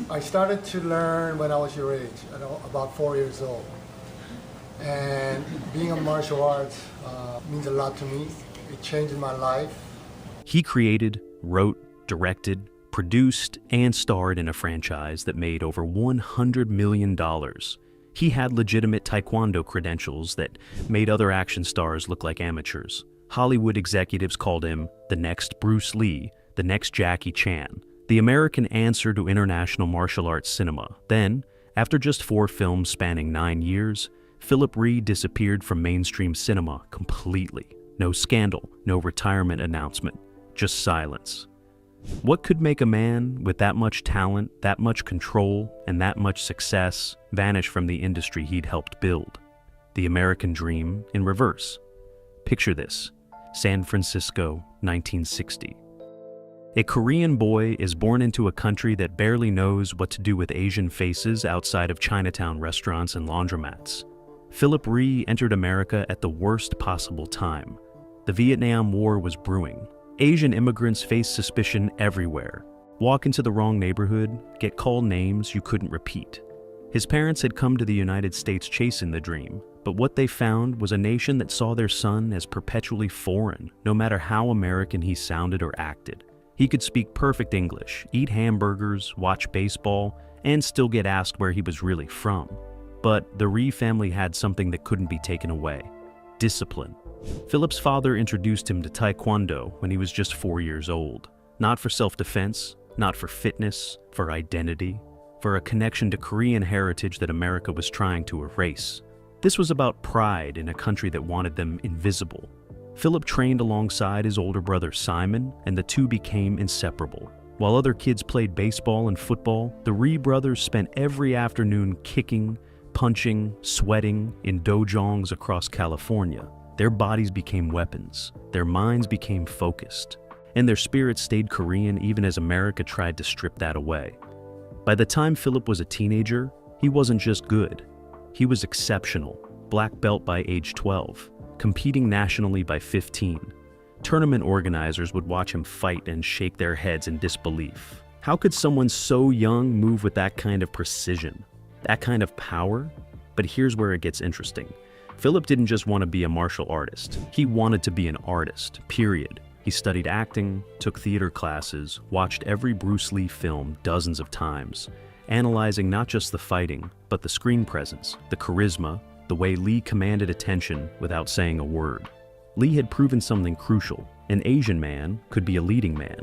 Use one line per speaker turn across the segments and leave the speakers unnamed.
I started to learn when I was your age, about 4 years old. And being a martial arts means a lot to me. It changed my life.
He created, wrote, directed, produced, and starred in a franchise that made over $100 million. He had legitimate taekwondo credentials that made other action stars look like amateurs. Hollywood executives called him the next Bruce Lee, the next Jackie Chan, the American answer to international martial arts cinema. Then, after just 4 films spanning 9 years, Philip Rhee disappeared from mainstream cinema completely. No scandal, no retirement announcement, just silence. What could make a man with that much talent, that much control, and that much success vanish from the industry he'd helped build? The American dream in reverse. Picture this: San Francisco, 1960. A Korean boy is born into a country that barely knows what to do with Asian faces outside of Chinatown restaurants and laundromats. Philip Rhee entered America at the worst possible time. The Vietnam War was brewing. Asian immigrants faced suspicion everywhere. Walk into the wrong neighborhood, get called names you couldn't repeat. His parents had come to the United States chasing the dream, but what they found was a nation that saw their son as perpetually foreign, no matter how American he sounded or acted. He could speak perfect English, eat hamburgers, watch baseball, and still get asked where he was really from. But the Rhee family had something that couldn't be taken away: discipline. Philip's father introduced him to Taekwondo when he was just 4 years old. Not for self-defense, not for fitness, for identity, for a connection to Korean heritage that America was trying to erase. This was about pride in a country that wanted them invisible. Philip trained alongside his older brother Simon, and the two became inseparable. While other kids played baseball and football, the Rhee brothers spent every afternoon kicking, punching, sweating in dojongs across California. Their bodies became weapons, their minds became focused, and their spirits stayed Korean even as America tried to strip that away. By the time Philip was a teenager, he wasn't just good. He was exceptional, black belt by age 12, competing nationally by 15. Tournament organizers would watch him fight and shake their heads in disbelief. How could someone so young move with that kind of precision, that kind of power? But here's where it gets interesting. Philip didn't just want to be a martial artist. He wanted to be an artist, period. He studied acting, took theater classes, watched every Bruce Lee film dozens of times, analyzing not just the fighting, but the screen presence, the charisma, the way Lee commanded attention without saying a word. Lee had proven something crucial. An Asian man could be a leading man,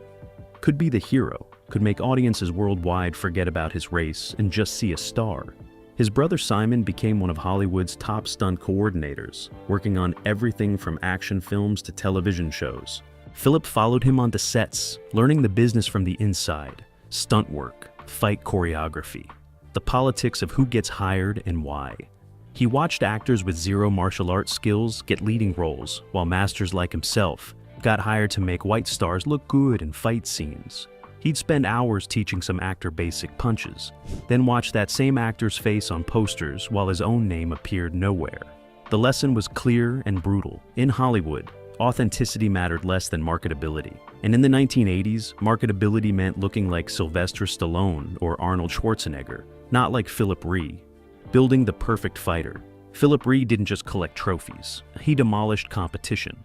could be the hero, could make audiences worldwide forget about his race and just see a star. His brother Simon became one of Hollywood's top stunt coordinators, working on everything from action films to television shows. Philip followed him onto sets, learning the business from the inside: stunt work, fight choreography, the politics of who gets hired and why. He watched actors with zero martial arts skills get leading roles, while masters like himself got hired to make white stars look good in fight scenes. He'd spend hours teaching some actor basic punches, then watch that same actor's face on posters while his own name appeared nowhere. The lesson was clear and brutal. In Hollywood, authenticity mattered less than marketability. And in the 1980s, marketability meant looking like Sylvester Stallone or Arnold Schwarzenegger, not like Philip Rhee. Building the perfect fighter. Philip Rhee didn't just collect trophies, he demolished competition.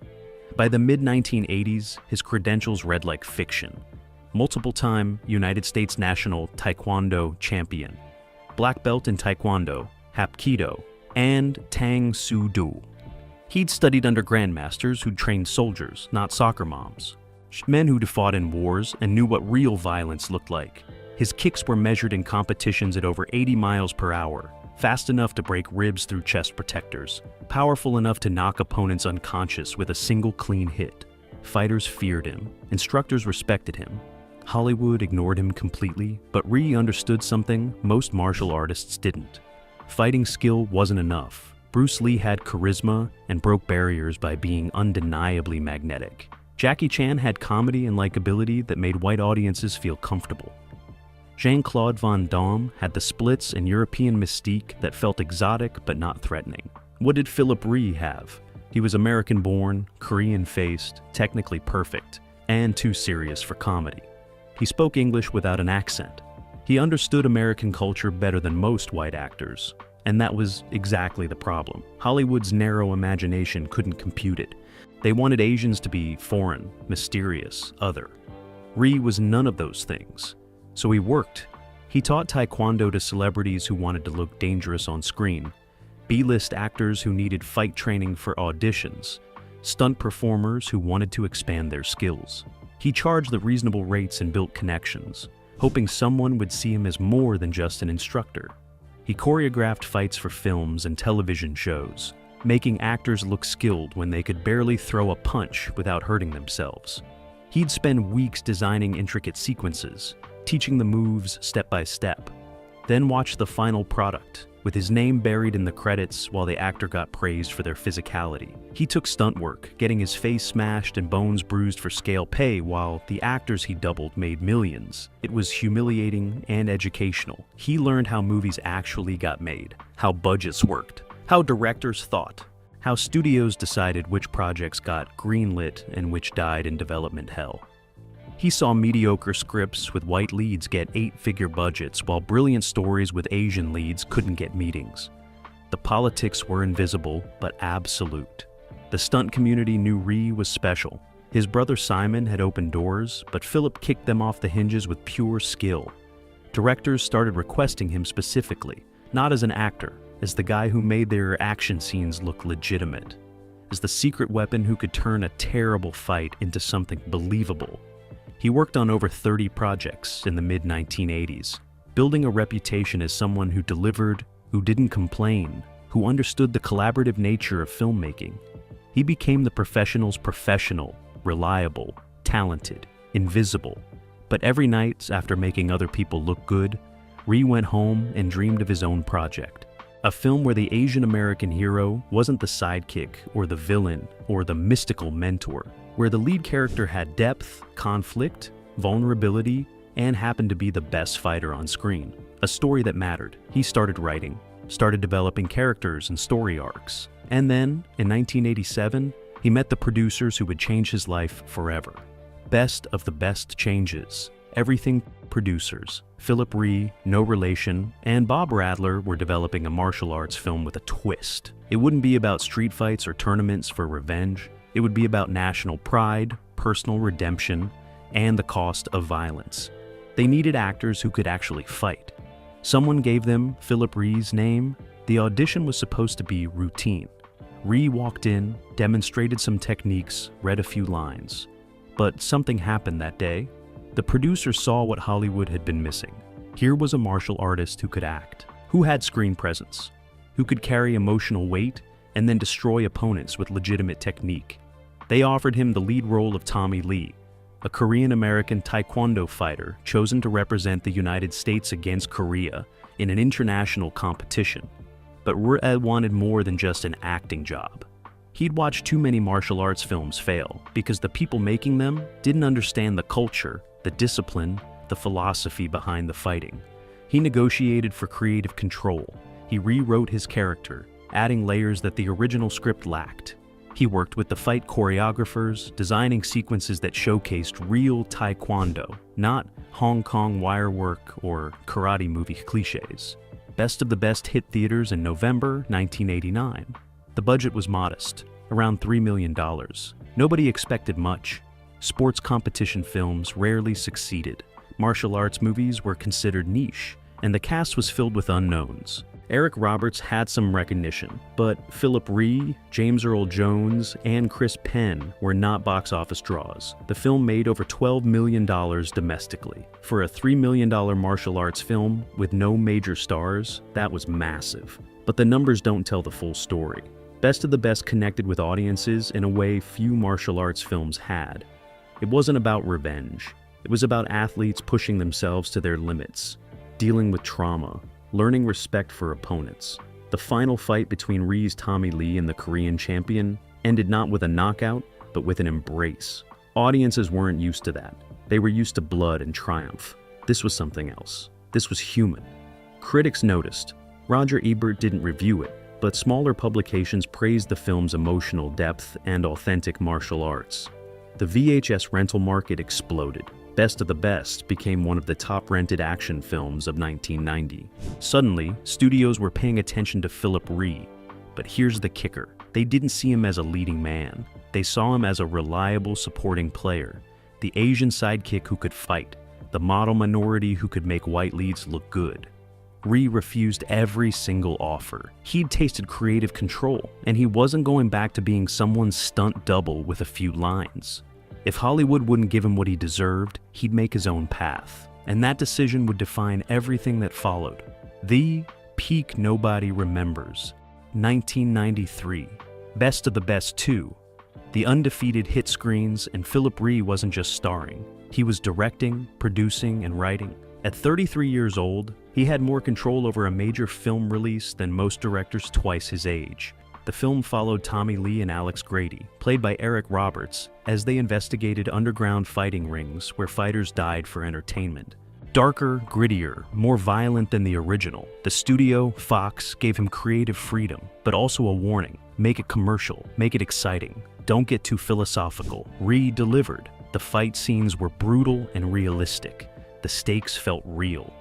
By the mid-1980s, his credentials read like fiction. Multiple-time United States National Taekwondo champion, black belt in Taekwondo, Hapkido, and Tang Soo Do. He'd studied under grandmasters who'd trained soldiers, not soccer moms. Men who'd fought in wars and knew what real violence looked like. His kicks were measured in competitions at over 80 miles per hour, fast enough to break ribs through chest protectors, powerful enough to knock opponents unconscious with a single clean hit. Fighters feared him, instructors respected him. Hollywood ignored him completely, but Rhee understood something most martial artists didn't. Fighting skill wasn't enough. Bruce Lee had charisma and broke barriers by being undeniably magnetic. Jackie Chan had comedy and likability that made white audiences feel comfortable. Jean-Claude Van Damme had the splits and European mystique that felt exotic but not threatening. What did Philip Rhee have? He was American-born, Korean-faced, technically perfect, and too serious for comedy. He spoke English without an accent. He understood American culture better than most white actors, and that was exactly the problem. Hollywood's narrow imagination couldn't compute it. They wanted Asians to be foreign, mysterious, other. Rhee was none of those things, so he worked. He taught Taekwondo to celebrities who wanted to look dangerous on screen, B-list actors who needed fight training for auditions, stunt performers who wanted to expand their skills. He charged the reasonable rates and built connections, hoping someone would see him as more than just an instructor. He choreographed fights for films and television shows, making actors look skilled when they could barely throw a punch without hurting themselves. He'd spend weeks designing intricate sequences, teaching the moves step by step, then watch the final product, with his name buried in the credits while the actor got praised for their physicality. He took stunt work, getting his face smashed and bones bruised for scale pay, while the actors he doubled made millions. It was humiliating and educational. He learned how movies actually got made, how budgets worked, how directors thought, how studios decided which projects got greenlit and which died in development hell. He saw mediocre scripts with white leads get 8-figure budgets, while brilliant stories with Asian leads couldn't get meetings. The politics were invisible, but absolute. The stunt community knew Rhee was special. His brother Simon had opened doors, but Philip kicked them off the hinges with pure skill. Directors started requesting him specifically, not as an actor, as the guy who made their action scenes look legitimate, as the secret weapon who could turn a terrible fight into something believable. He worked on over 30 projects in the mid-1980s, building a reputation as someone who delivered, who didn't complain, who understood the collaborative nature of filmmaking. He became the professional's professional, reliable, talented, invisible. But every night, after making other people look good, Rhee went home and dreamed of his own project. A film where the Asian American hero wasn't the sidekick or the villain or the mystical mentor, where the lead character had depth, conflict, vulnerability, and happened to be the best fighter on screen. A story that mattered. He started writing, started developing characters and story arcs. And then, in 1987, he met the producers who would change his life forever. Best of the best changes. Everything producers. Philip Rhee, no relation, and Bob Radler were developing a martial arts film with a twist. It wouldn't be about street fights or tournaments for revenge. It would be about national pride, personal redemption, and the cost of violence. They needed actors who could actually fight. Someone gave them Philip Rhee's name. The audition was supposed to be routine. Rhee walked in, demonstrated some techniques, read a few lines. But something happened that day. The producers saw what Hollywood had been missing. Here was a martial artist who could act, who had screen presence, who could carry emotional weight and then destroy opponents with legitimate technique. They offered him the lead role of Tommy Lee, a Korean-American Taekwondo fighter chosen to represent the United States against Korea in an international competition. But Rhee wanted more than just an acting job. He'd watched too many martial arts films fail because the people making them didn't understand the culture, the discipline, the philosophy behind the fighting. He negotiated for creative control. He rewrote his character, adding layers that the original script lacked. He worked with the fight choreographers, designing sequences that showcased real Taekwondo, not Hong Kong wire work or karate movie cliches. Best of the Best hit theaters in November 1989. The budget was modest, around $3 million. Nobody expected much. Sports competition films rarely succeeded. Martial arts movies were considered niche, and the cast was filled with unknowns. Eric Roberts had some recognition, but Philip Rhee, James Earl Jones, and Chris Penn were not box office draws. The film made over $12 million domestically. For a $3 million martial arts film with no major stars, that was massive. But the numbers don't tell the full story. Best of the Best connected with audiences in a way few martial arts films had. It wasn't about revenge. It was about athletes pushing themselves to their limits, dealing with trauma, learning respect for opponents. The final fight between Rhee's Tommy Lee and the Korean champion ended not with a knockout, but with an embrace. Audiences weren't used to that. They were used to blood and triumph. This was something else. This was human. Critics noticed. Roger Ebert didn't review it, but smaller publications praised the film's emotional depth and authentic martial arts. The VHS rental market exploded. Best of the Best became one of the top-rented action films of 1990. Suddenly, studios were paying attention to Philip Rhee. But here's the kicker. They didn't see him as a leading man. They saw him as a reliable supporting player, the Asian sidekick who could fight, the model minority who could make white leads look good. Rhee refused every single offer. He'd tasted creative control, and he wasn't going back to being someone's stunt double with a few lines. If Hollywood wouldn't give him what he deserved, he'd make his own path. And that decision would define everything that followed. The peak nobody remembers. 1993. Best of the Best 2. The undefeated hit screens, and Philip Rhee wasn't just starring. He was directing, producing, and writing. At 33 years old, he had more control over a major film release than most directors twice his age. The film followed Tommy Lee and Alex Grady, played by Eric Roberts, as they investigated underground fighting rings where fighters died for entertainment. Darker, grittier, more violent than the original, the studio, Fox, gave him creative freedom, but also a warning. Make it commercial, make it exciting. Don't get too philosophical. Rhee delivered. The fight scenes were brutal and realistic. The stakes felt real.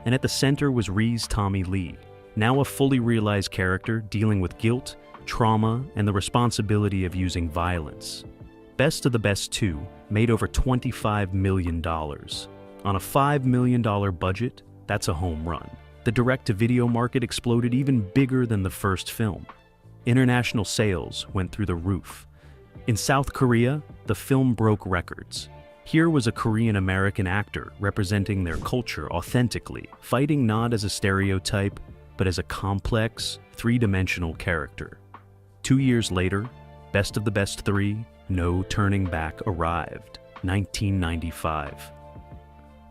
And at the center was Rhee's Tommy Lee, now a fully realized character dealing with guilt, trauma, and the responsibility of using violence. Best of the Best 2 made over $25 million. On a $5 million budget, that's a home run. The direct-to-video market exploded even bigger than the first film. International sales went through the roof. In South Korea, the film broke records. Here was a Korean-American actor representing their culture authentically, fighting not as a stereotype, but as a complex, three-dimensional character. 2 years later, Best of the Best 3, No Turning Back arrived, 1995.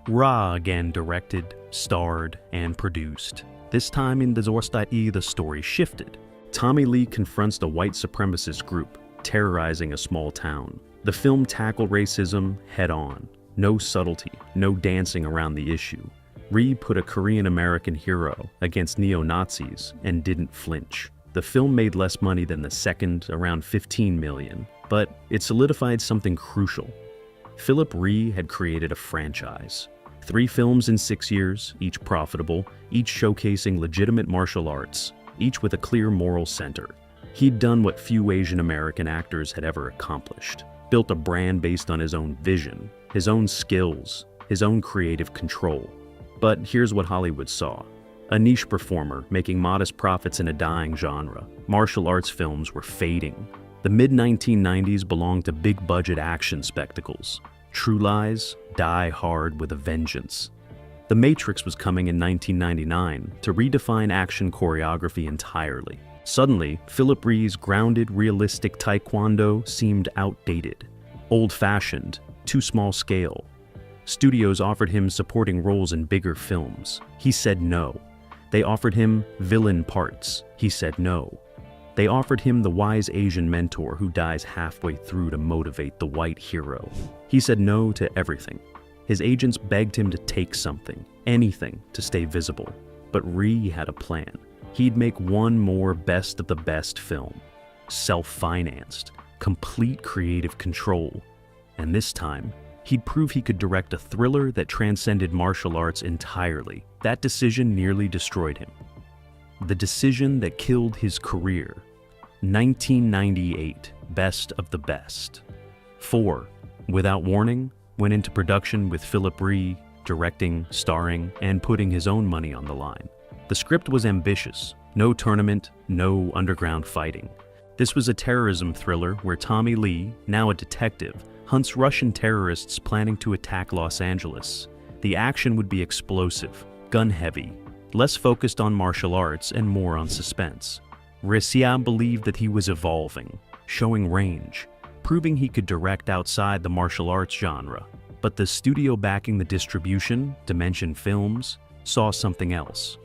Rhee again directed, starred, and produced. This time in destined, the story shifted. Tommy Lee confronts the white supremacist group, terrorizing a small town. The film tackled racism head-on. No subtlety, no dancing around the issue. Rhee put a Korean-American hero against neo-Nazis and didn't flinch. The film made less money than the second, around $15 million, but it solidified something crucial. Philip Rhee had created a franchise. 3 films in 6 years, each profitable, each showcasing legitimate martial arts, each with a clear moral center. He'd done what few Asian American actors had ever accomplished. Built a brand based on his own vision, his own skills, his own creative control. But here's what Hollywood saw. A niche performer making modest profits in a dying genre. Martial arts films were fading. The mid-1990s belonged to big-budget action spectacles. True Lies, Die Hard with a Vengeance. The Matrix was coming in 1999 to redefine action choreography entirely. Suddenly, Philip Rhee's grounded, realistic taekwondo seemed outdated, old-fashioned, too small scale. Studios offered him supporting roles in bigger films. He said no. They offered him villain parts. He said no. They offered him the wise Asian mentor who dies halfway through to motivate the white hero. He said no to everything. His agents begged him to take something, anything, to stay visible. But Rhee had a plan. He'd make one more Best of the Best film. Self-financed, complete creative control. And this time, he'd prove he could direct a thriller that transcended martial arts entirely. That decision nearly destroyed him. The decision that killed his career. 1998, Best of the Best. 4, Without Warning, went into production with Philip Rhee, directing, starring, and putting his own money on the line. The script was ambitious. No tournament, no underground fighting. This was a terrorism thriller where Tommy Lee, now a detective, hunts Russian terrorists planning to attack Los Angeles. The action would be explosive, gun-heavy, less focused on martial arts and more on suspense. Rhee believed that he was evolving, showing range, proving he could direct outside the martial arts genre. But the studio backing the distribution, Dimension Films, saw something else.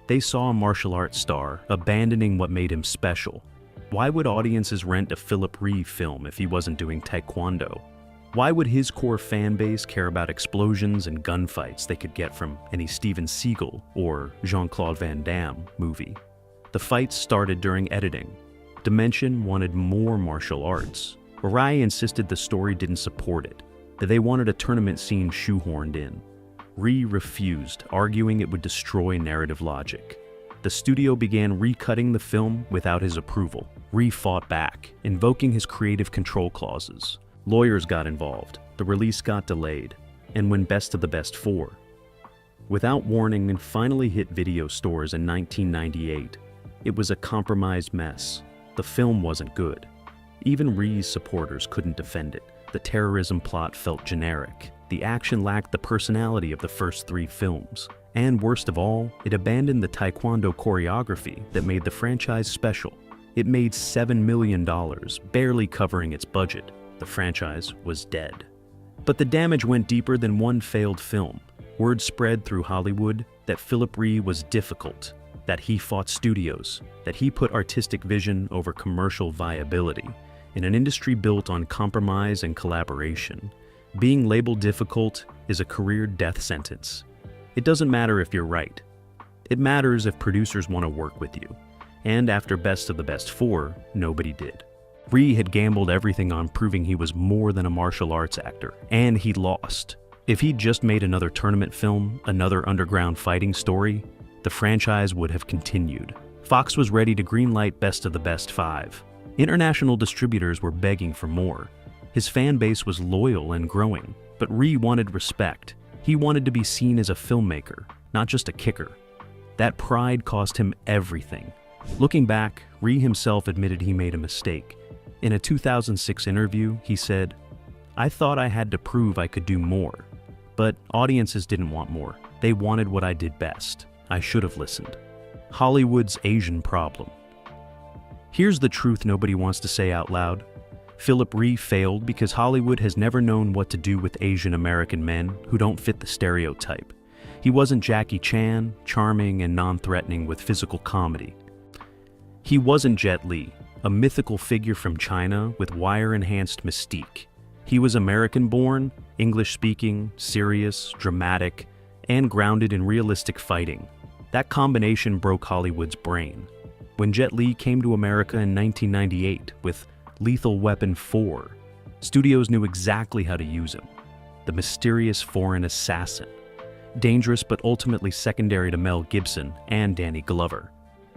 They saw a martial arts star abandoning what made him special. Why would audiences rent a Philip Rhee film if he wasn't doing taekwondo? Why would his core fan base care about explosions and gunfights they could get from any Steven Seagal or Jean-Claude Van Damme movie? The fights started during editing. Dimension wanted more martial arts. Rhee insisted the story didn't support it. that they wanted a tournament scene shoehorned in. Rhee refused, arguing it would destroy narrative logic. The studio began recutting the film without his approval. Rhee fought back, invoking his creative control clauses. Lawyers got involved, the release got delayed, and when Best of the Best 4, without warning, and finally hit video stores in 1998, it was a compromised mess. The film wasn't good. Even Rhee's supporters couldn't defend it. The terrorism plot felt generic. The action lacked the personality of the first 3 films. And worst of all, it abandoned the Taekwondo choreography that made the franchise special. It made $7 million, barely covering its budget. The franchise was dead. But the damage went deeper than one failed film. Word spread through Hollywood that Philip Rhee was difficult, that he fought studios, that he put artistic vision over commercial viability. In an industry built on compromise and collaboration, being labeled difficult is a career death sentence. It doesn't matter if you're right. It matters if producers want to work with you. And after Best of the Best 4, nobody did. Rhee had gambled everything on proving he was more than a martial arts actor, and he lost. If he'd just made another tournament film, another underground fighting story, the franchise would have continued. Fox was ready to greenlight Best of the Best 5. International distributors were begging for more. His fan base was loyal and growing, but Rhee wanted respect. He wanted to be seen as a filmmaker, not just a kicker. That pride cost him everything. Looking back, Rhee himself admitted he made a mistake. In a 2006 interview, he said, "I thought I had to prove I could do more. But audiences didn't want more. They wanted what I did best. I should have listened." Hollywood's Asian problem. Here's the truth nobody wants to say out loud. Philip Rhee failed because Hollywood has never known what to do with Asian American men who don't fit the stereotype. He wasn't Jackie Chan, charming and non-threatening with physical comedy. He wasn't Jet Li, a mythical figure from China with wire-enhanced mystique. He was American-born, English-speaking, serious, dramatic, and grounded in realistic fighting. That combination broke Hollywood's brain. When Jet Li came to America in 1998 with Lethal Weapon 4, studios knew exactly how to use him. The mysterious foreign assassin. Dangerous but ultimately secondary to Mel Gibson and Danny Glover.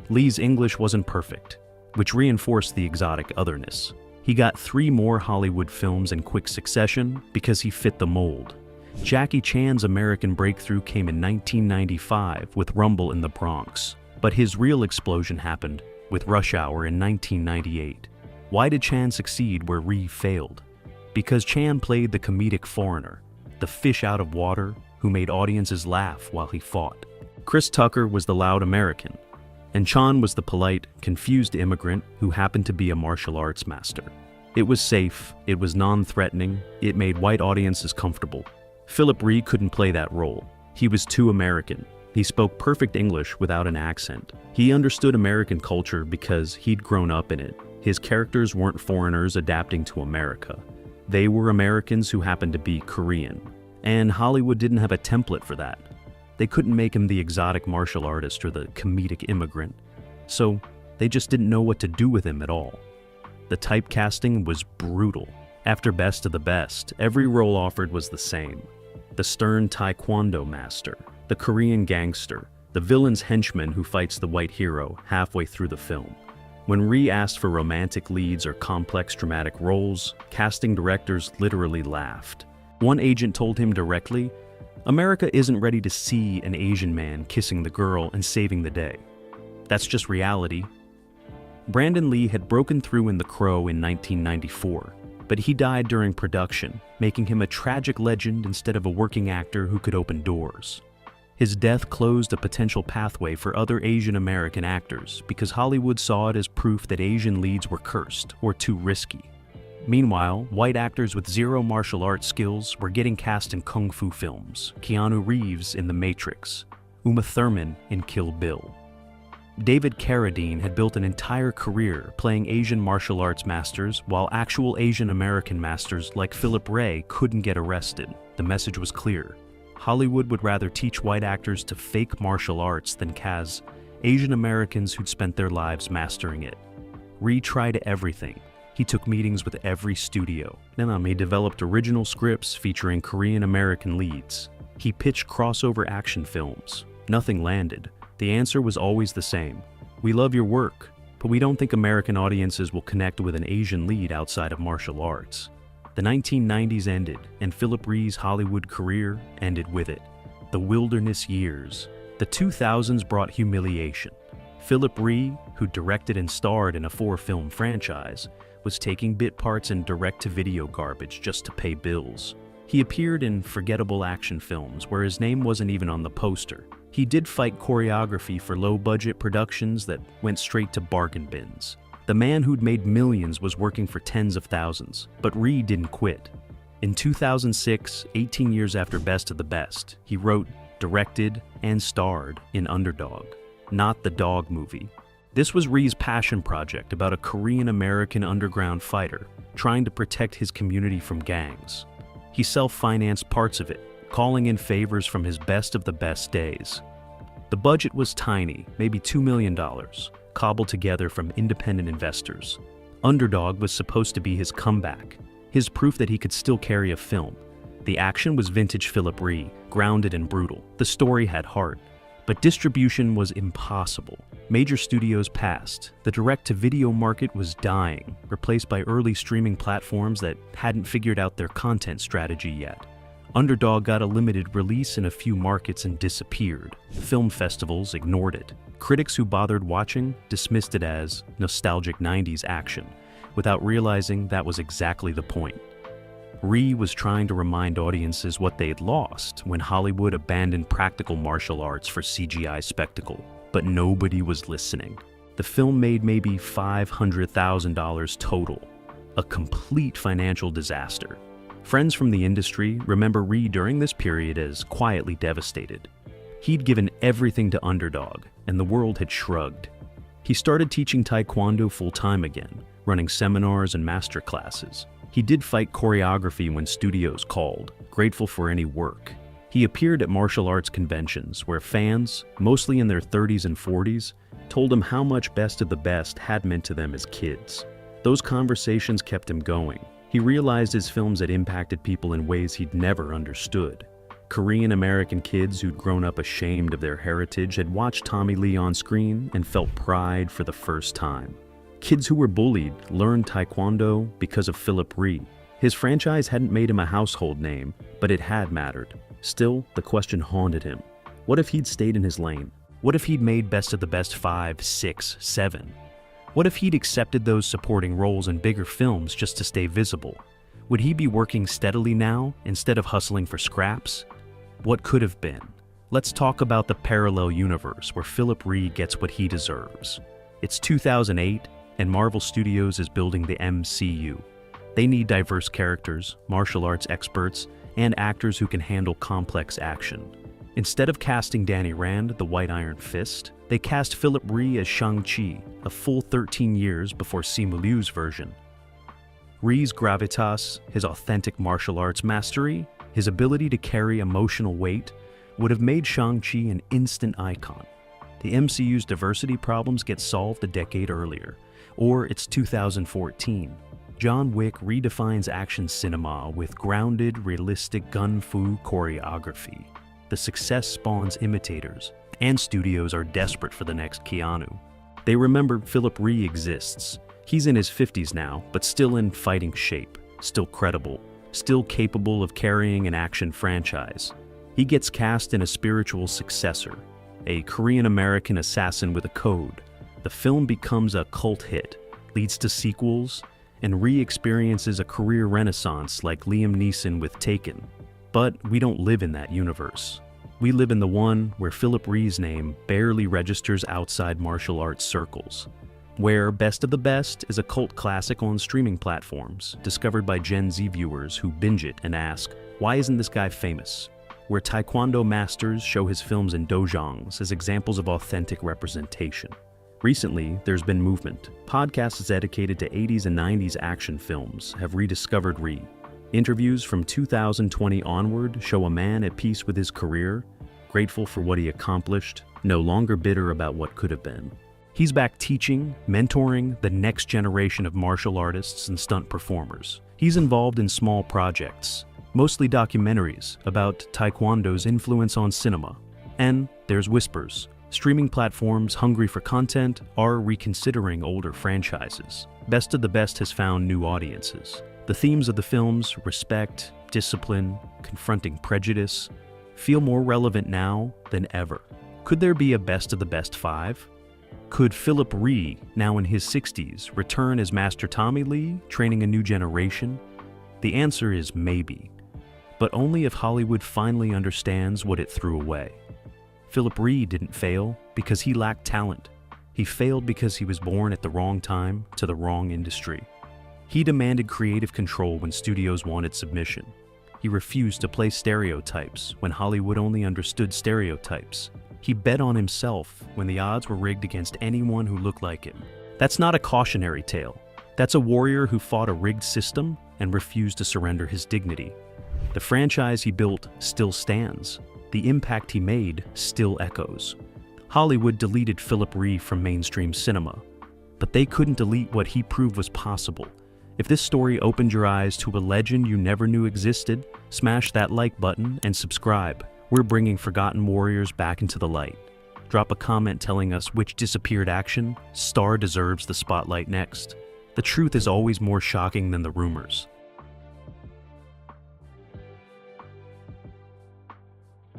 Lee's English wasn't perfect, which reinforced the exotic otherness. He got 3 more Hollywood films in quick succession because he fit the mold. Jackie Chan's American breakthrough came in 1995 with Rumble in the Bronx, but his real explosion happened with Rush Hour in 1998. Why did Chan succeed where Rhee failed? Because Chan played the comedic foreigner, the fish out of water who made audiences laugh while he fought. Chris Tucker was the loud American, and Chan was the polite, confused immigrant who happened to be a martial arts master. It was safe, it was non-threatening, it made white audiences comfortable. Philip Rhee couldn't play that role. He was too American. He spoke perfect English without an accent. He understood American culture because he'd grown up in it. His characters weren't foreigners adapting to America. They were Americans who happened to be Korean. And Hollywood didn't have a template for that. They couldn't make him the exotic martial artist or the comedic immigrant. So they just didn't know what to do with him at all. The typecasting was brutal. After Best of the Best, every role offered was the same. The stern Taekwondo master, the Korean gangster, the villain's henchman who fights the white hero halfway through the film. When Rhee asked for romantic leads or complex dramatic roles, casting directors literally laughed. One agent told him directly, "America isn't ready to see an Asian man kissing the girl and saving the day. That's just reality." Brandon Lee had broken through in The Crow in 1994, but he died during production, making him a tragic legend instead of a working actor who could open doors. His death closed a potential pathway for other Asian American actors because Hollywood saw it as proof that Asian leads were cursed or too risky. Meanwhile, white actors with zero martial arts skills were getting cast in kung fu films, Keanu Reeves in The Matrix, Uma Thurman in Kill Bill. David Carradine had built an entire career playing Asian martial arts masters while actual Asian American masters like Philip Rhee couldn't get arrested. The message was clear. Hollywood would rather teach white actors to fake martial arts than cast Asian Americans who'd spent their lives mastering it. Rhee tried everything. He took meetings with every studio. He developed original scripts featuring Korean-American leads. He pitched crossover action films. Nothing landed. The answer was always the same. We love your work, but we don't think American audiences will connect with an Asian lead outside of martial arts. The 1990s ended, and Philip Rhee's Hollywood career ended with it. The wilderness years. The 2000s brought humiliation. Philip Rhee, who directed and starred in a 4-film franchise, was taking bit parts in direct-to-video garbage just to pay bills. He appeared in forgettable action films where his name wasn't even on the poster. He did fight choreography for low-budget productions that went straight to bargain bins. The man who'd made millions was working for tens of thousands, but Rhee didn't quit. In 2006, 18 years after Best of the Best, he wrote, directed, and starred in Underdog, not the Dog movie. This was Rhee's passion project about a Korean-American underground fighter trying to protect his community from gangs. He self-financed parts of it, calling in favors from his Best of the Best days. The budget was tiny, maybe $2 million, cobbled together from independent investors. Underdog was supposed to be his comeback, his proof that he could still carry a film. The action was vintage Philip Rhee, grounded and brutal. The story had heart. But distribution was impossible. Major studios passed. The direct-to-video market was dying, replaced by early streaming platforms that hadn't figured out their content strategy yet. Underdog got a limited release in a few markets and disappeared. Film festivals ignored it. Critics who bothered watching dismissed it as nostalgic 90s action, without realizing that was exactly the point. Rhee was trying to remind audiences what they'd lost when Hollywood abandoned practical martial arts for CGI spectacle, but nobody was listening. The film made maybe $500,000 total, a complete financial disaster. Friends from the industry remember Rhee during this period as quietly devastated. He'd given everything to Underdog, and the world had shrugged. He started teaching Taekwondo full-time again, running seminars and master classes. He did fight choreography when studios called, grateful for any work. He appeared at martial arts conventions where fans, mostly in their 30s and 40s, told him how much Best of the Best had meant to them as kids. Those conversations kept him going. He realized his films had impacted people in ways he'd never understood. Korean-American kids who'd grown up ashamed of their heritage had watched Tommy Lee on screen and felt pride for the first time. Kids who were bullied learned Taekwondo because of Philip Rhee. His franchise hadn't made him a household name, but it had mattered. Still, the question haunted him. What if he'd stayed in his lane? What if he'd made Best of the Best 5, 6, 7? What if he'd accepted those supporting roles in bigger films just to stay visible? Would he be working steadily now instead of hustling for scraps? What could have been? Let's talk about the parallel universe where Philip Rhee gets what he deserves. It's 2008, and Marvel Studios is building the MCU. They need diverse characters, martial arts experts, and actors who can handle complex action. Instead of casting Danny Rand, the White Iron Fist, they cast Philip Rhee as Shang-Chi, a full 13 years before Simu Liu's version. Rhee's gravitas, his authentic martial arts mastery, his ability to carry emotional weight, would have made Shang-Chi an instant icon. The MCU's diversity problems get solved a decade earlier, or it's 2014. John Wick redefines action cinema with grounded, realistic gun-fu choreography. The success spawns imitators, and studios are desperate for the next Keanu. They remember Philip Rhee exists. He's in his 50s now, but still in fighting shape, still credible, still capable of carrying an action franchise. He gets cast in a spiritual successor, a Korean-American assassin with a code. The film becomes a cult hit, leads to sequels, and Rhee experiences a career renaissance like Liam Neeson with Taken. But we don't live in that universe. We live in the one where Philip Rhee's name barely registers outside martial arts circles, where Best of the Best is a cult classic on streaming platforms, discovered by Gen Z viewers who binge it and ask, why isn't this guy famous? Where Taekwondo masters show his films in dojongs as examples of authentic representation. Recently, there's been movement. Podcasts dedicated to 80s and 90s action films have rediscovered Rhee. Interviews from 2020 onward show a man at peace with his career, grateful for what he accomplished, no longer bitter about what could have been. He's back teaching, mentoring the next generation of martial artists and stunt performers. He's involved in small projects, mostly documentaries about Taekwondo's influence on cinema. And there's whispers. Streaming platforms hungry for content are reconsidering older franchises. Best of the Best has found new audiences. The themes of the films, respect, discipline, confronting prejudice, feel more relevant now than ever. Could there be a Best of the Best 5? Could Philip Rhee, now in his 60s, return as Master Tommy Lee, training a new generation? The answer is maybe, but only if Hollywood finally understands what it threw away. Philip Rhee didn't fail because he lacked talent. He failed because he was born at the wrong time to the wrong industry. He demanded creative control when studios wanted submission. He refused to play stereotypes when Hollywood only understood stereotypes. He bet on himself when the odds were rigged against anyone who looked like him. That's not a cautionary tale. That's a warrior who fought a rigged system and refused to surrender his dignity. The franchise he built still stands. The impact he made still echoes. Hollywood deleted Philip Rhee from mainstream cinema, but they couldn't delete what he proved was possible. If this story opened your eyes to a legend you never knew existed, smash that like button and subscribe. We're bringing forgotten warriors back into the light. Drop a comment telling us which disappeared action star deserves the spotlight next. The truth is always more shocking than the rumors.